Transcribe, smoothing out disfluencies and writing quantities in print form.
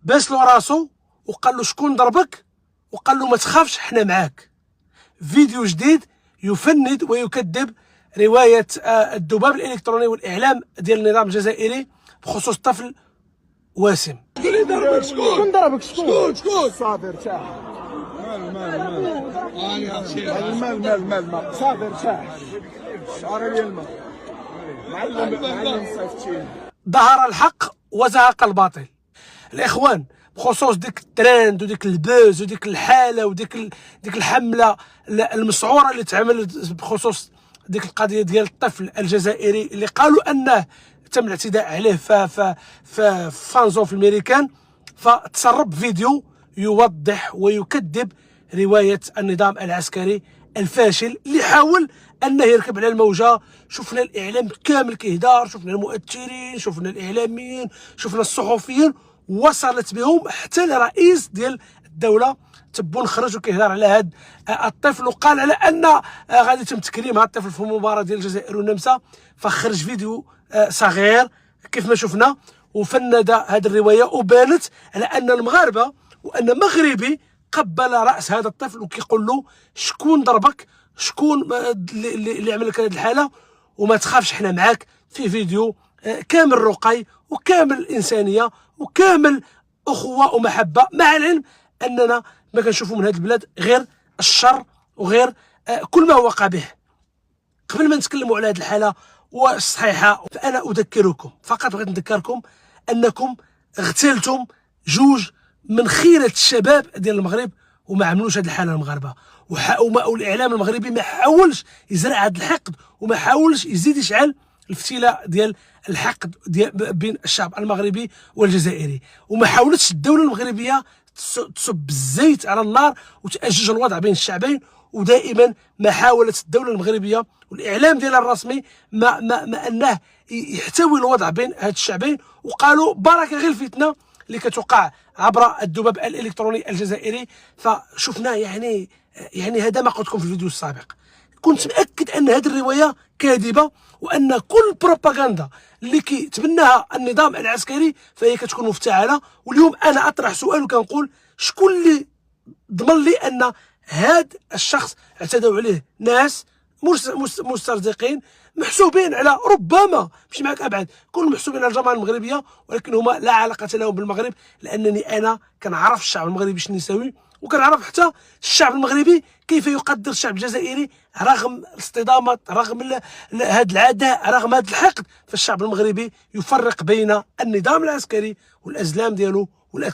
باس له راسو وقال له شكون ضربك، وقال له ما تخافش حنا معاك. فيديو جديد يفند ويكذب رواية الذباب الإلكتروني والإعلام ديال النظام الجزائري بخصوص طفل واسم. شكون اللي ضربك؟ شكون ضربك؟ شكون صابر تاع المال صابر تاع شعر ديال الماء معلم صيفطين. ظهر الحق وزهق الباطل. الاخوان بخصوص ديك الترند وديك البوز وديك الحاله وديك الحمله المسعوره اللي تعملت بخصوص ديك القضيه ديال الطفل الجزائري اللي قالوا انه تم الاعتداء عليه في فانزون في الميريكان، فتسرب فيديو يوضح ويكذب روايه النظام العسكري الفاشل اللي حاول انه يركب على الموجه. شفنا الاعلام كامل كيهدار، شفنا المؤثرين، شفنا الاعلاميين، شفنا الصحفيين، وصلت بهم حتى لرئيس ديال الدوله تبون خرج وكيهدر على هذا الطفل، وقال على ان غادي يتم تكريم هذا الطفل في مباراه ديال الجزائر والنمسا. فخرج فيديو صغير كيف ما شفنا وفند هذه الروايه، وبانت على ان المغاربه وان مغربي قبل راس هذا الطفل وكيقول له شكون ضربك، شكون اللي عمل لك هذه الحاله، وما تخافش حنا معاك. في فيديو كامل رقي وكامل انسانيه وكامل اخوه ومحبه، مع العلم اننا ما كنشوفوا من هذه البلاد غير الشر وغير كل ما هو قبيح. قبل ما نتكلموا على هذه الحاله والصحيحه، فانا اذكركم، فقط بغيت نذكركم انكم اغتلتم جوج من خيره الشباب ديال المغرب وما عملوش هذه الحاله المغاربه، والاعلام المغربي ما حاولش يزرع هذا الحقد وما حاولش يزيد يشعل الفتيله ديال الحقد بين الشعب المغربي والجزائري، وما حاولتش الدوله المغربيه تصب الزيت على النار وتأجج الوضع بين الشعبين. ودائما ما حاولت الدوله المغربيه والاعلام ديالها الرسمي ما انه يحتوي الوضع بين هاد الشعبين، وقالوا بركه غير الفتنه اللي كتوقع عبر الذباب الالكتروني الجزائري. فشفنا يعني هذا ما قلت لكم في الفيديو السابق، كنت مأكد ان هذه الروايه كاذبه، وان كل بروباغندا اللي كيتبناها النظام العسكري فهي كتكون مفتعله. واليوم انا اطرح سؤال وكنقول شكون اللي ضمن لي ان هذا الشخص اعتدوا عليه ناس مسترزقين محسوبين على، ربما مش معك ابعد، كل محسوبين على الجماعه المغربيه، ولكن هما لا علاقه لهم بالمغرب، لانني انا كنعرف الشعب المغربي شنو يساوي، وكنعرف حتى الشعب المغربي كيف يقدر الشعب الجزائري رغم الاصطدامات، رغم هذا العداء، رغم هذا الحقد. فالشعب المغربي يفرق بين النظام العسكري والازلام ديالو